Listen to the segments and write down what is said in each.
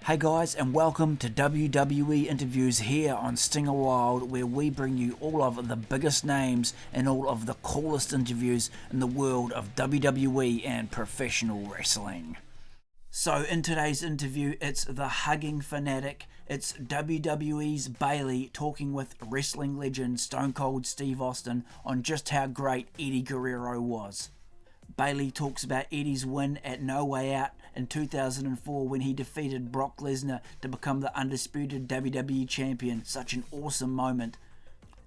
Hey guys, and welcome to WWE Interviews here on Stinger Wild, where we bring you all of the biggest names and all of the coolest interviews in the world of WWE and professional wrestling. So in today's interview, it's the Hugging Fanatic, it's WWE's Bayley talking with wrestling legend Stone Cold Steve Austin on just how great Eddie Guerrero was. Bayley talks about Eddie's win at No Way Out in 2004 when he defeated Brock Lesnar to become the undisputed WWE champion. Such an awesome moment.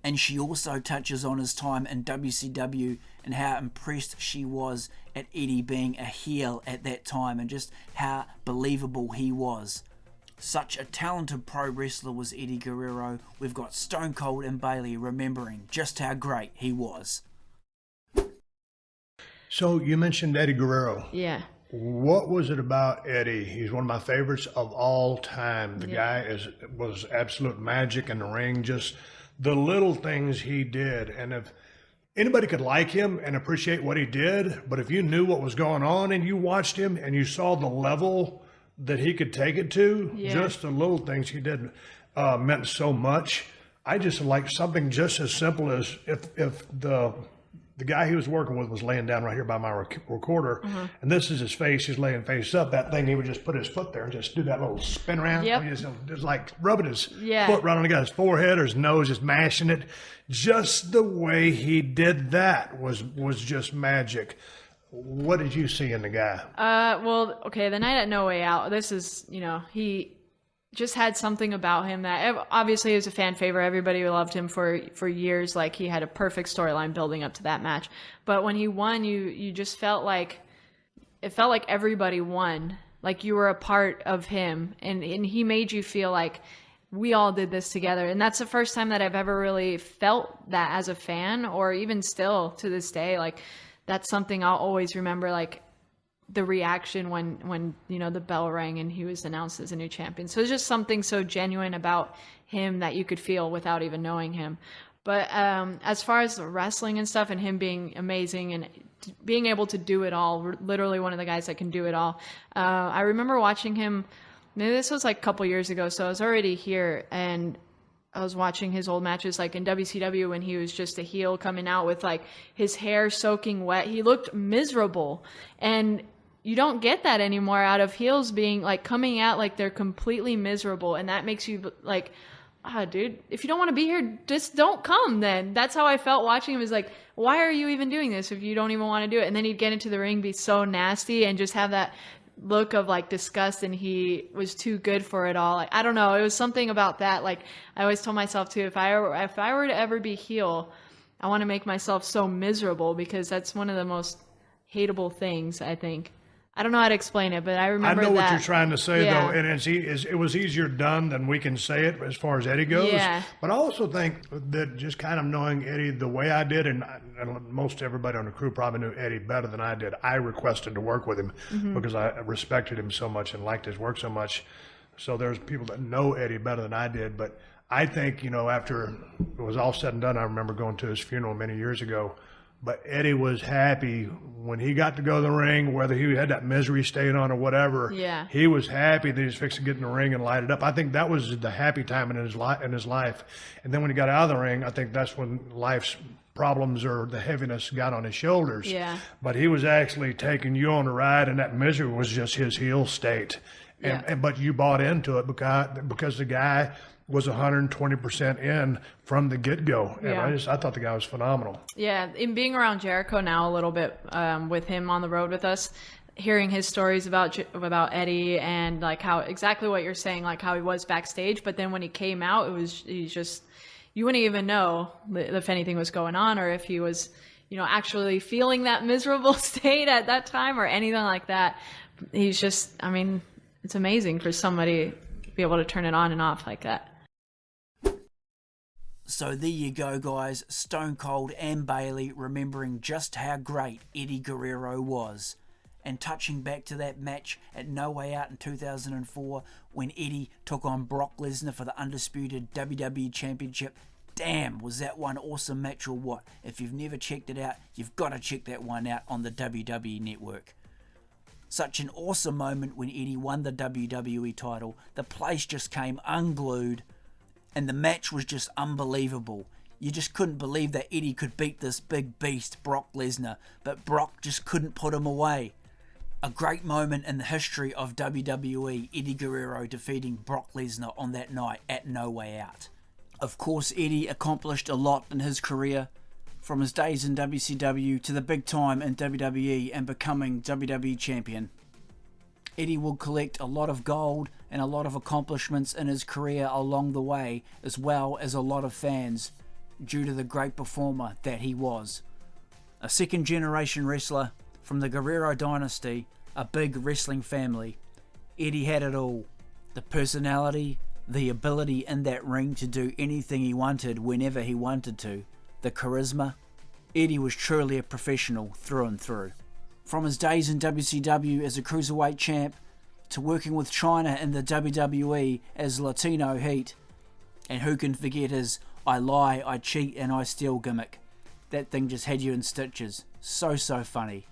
And she also touches on his time in WCW and how impressed she was at Eddie being a heel at that time and just how believable he was. Such a talented pro wrestler was Eddie Guerrero. We've got Stone Cold and Bayley remembering just how great he was. So you mentioned Eddie Guerrero. Yeah. What was it about Eddie? He's one of my favorites of all time. The guy was absolute magic in the ring, just the little things he did. And if anybody could like him and appreciate what he did, but if you knew what was going on and you watched him and you saw the level that he could take it to, just the little things he did meant so much. I just like something just as simple as if the guy he was working with was laying down right here by my recorder, and this is his face. He's laying face up. That thing, he would just put his foot there and just do that little spin around. Yep. Just like rubbing his foot right on the guy's forehead or his nose, just mashing it. Just the way he did that was just magic. What did you see in the guy? Well, okay, the night at No Way Out, this is, he just had something about him that obviously he was a fan favorite. Everybody loved him for years. Like, he had a perfect storyline building up to that match. But when he won, you just felt like everybody won. Like you were a part of him, and he made you feel like we all did this together. And that's the first time that I've ever really felt that as a fan, or even still to this day. Like, that's something I'll always remember, like the reaction when the bell rang and he was announced as a new champion. So it's just something so genuine about him that you could feel without even knowing him. But as far as the wrestling and stuff and him being amazing and being able to do it all, literally one of the guys that can do it all. I remember watching him, maybe this was like a couple years ago, so I was already here, and I was watching his old matches like in WCW when he was just a heel coming out with like his hair soaking wet. He looked miserable, and you don't get that anymore out of heels being like coming out like they're completely miserable, and that makes you like, dude, if you don't want to be here, just don't come then. That's how I felt watching him. Is like, why are you even doing this if you don't even want to do it? And then he'd get into the ring, be so nasty, and just have that look of like disgust, and he was too good for it all. Like, I don't know, it was something about that. Like, I always told myself too, if I were to ever be heel, I want to make myself so miserable, because that's one of the most hateable things, I think. I don't know how to explain it, but I remember that. I know what you're trying to say, though, and it was easier done than we can say it as far as Eddie goes. Yeah. But I also think that just kind of knowing Eddie the way I did, and most everybody on the crew probably knew Eddie better than I did. I requested to work with him because I respected him so much and liked his work so much. So there's people that know Eddie better than I did. But I think, after it was all said and done, I remember going to his funeral many years ago. But Eddie was happy when he got to go to the ring, whether he had that misery staying on or whatever. Yeah. He was happy that he was fixing to get in the ring and light it up. I think that was the happy time in his life. And then when he got out of the ring, I think that's when life's problems or the heaviness got on his shoulders. Yeah. But he was actually taking you on a ride, and that misery was just his heel state. But you bought into it because the guy was 120% in from the get-go. And I thought the guy was phenomenal. Yeah, in being around Jericho now a little bit, with him on the road with us, hearing his stories about Eddie and like how exactly what you're saying, like how he was backstage, but then when he came out, he's just, you wouldn't even know if anything was going on or if he was, actually feeling that miserable state at that time or anything like that. He's just, I mean, it's amazing for somebody to be able to turn it on and off like that. So there you go, guys. Stone Cold and Bayley remembering just how great Eddie Guerrero was. And touching back to that match at No Way Out in 2004 when Eddie took on Brock Lesnar for the undisputed WWE Championship. Damn, was that one awesome match or what? If you've never checked it out, you've got to check that one out on the WWE Network. Such an awesome moment when Eddie won the WWE title. The place just came unglued and the match was just unbelievable. You just couldn't believe that Eddie could beat this big beast, Brock Lesnar, but Brock just couldn't put him away. A great moment in the history of WWE, Eddie Guerrero defeating Brock Lesnar on that night at No Way Out. Of course, Eddie accomplished a lot in his career, from his days in WCW to the big time in WWE and becoming WWE Champion. Eddie will collect a lot of gold and a lot of accomplishments in his career along the way, as well as a lot of fans, due to the great performer that he was. A second generation wrestler from the Guerrero dynasty, a big wrestling family. Eddie had it all. The personality, the ability in that ring to do anything he wanted whenever he wanted to, the charisma. Eddie was truly a professional through and through. From his days in WCW as a cruiserweight champ, to working with China in the WWE as Latino Heat, and who can forget his I lie, I cheat and I steal gimmick. That thing just had you in stitches. So funny.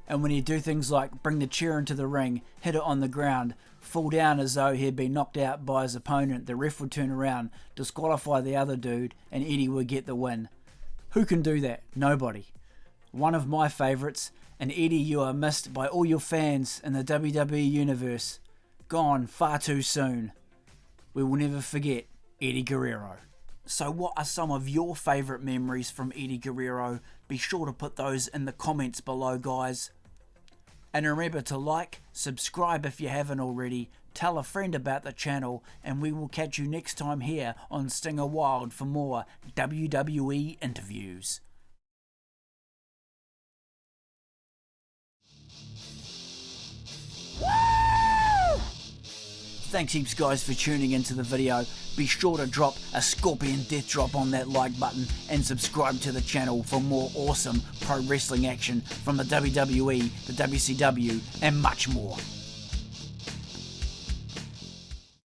And when he'd do things like bring the chair into the ring, hit it on the ground, fall down as though he had been knocked out by his opponent, the ref would turn around, disqualify the other dude, and Eddie would get the win. Who can do that? Nobody. One of my favourites, and Eddie, you are missed by all your fans in the WWE universe. Gone far too soon. We will never forget Eddie Guerrero. So what are some of your favourite memories from Eddie Guerrero? Be sure to put those in the comments below, guys. And remember to like, subscribe if you haven't already, tell a friend about the channel, and we will catch you next time here on Stinger Wild for more WWE interviews. Thanks heaps guys for tuning into the video. Be sure to drop a scorpion death drop on that like button and subscribe to the channel for more awesome pro wrestling action from the WWE, the WCW and much more.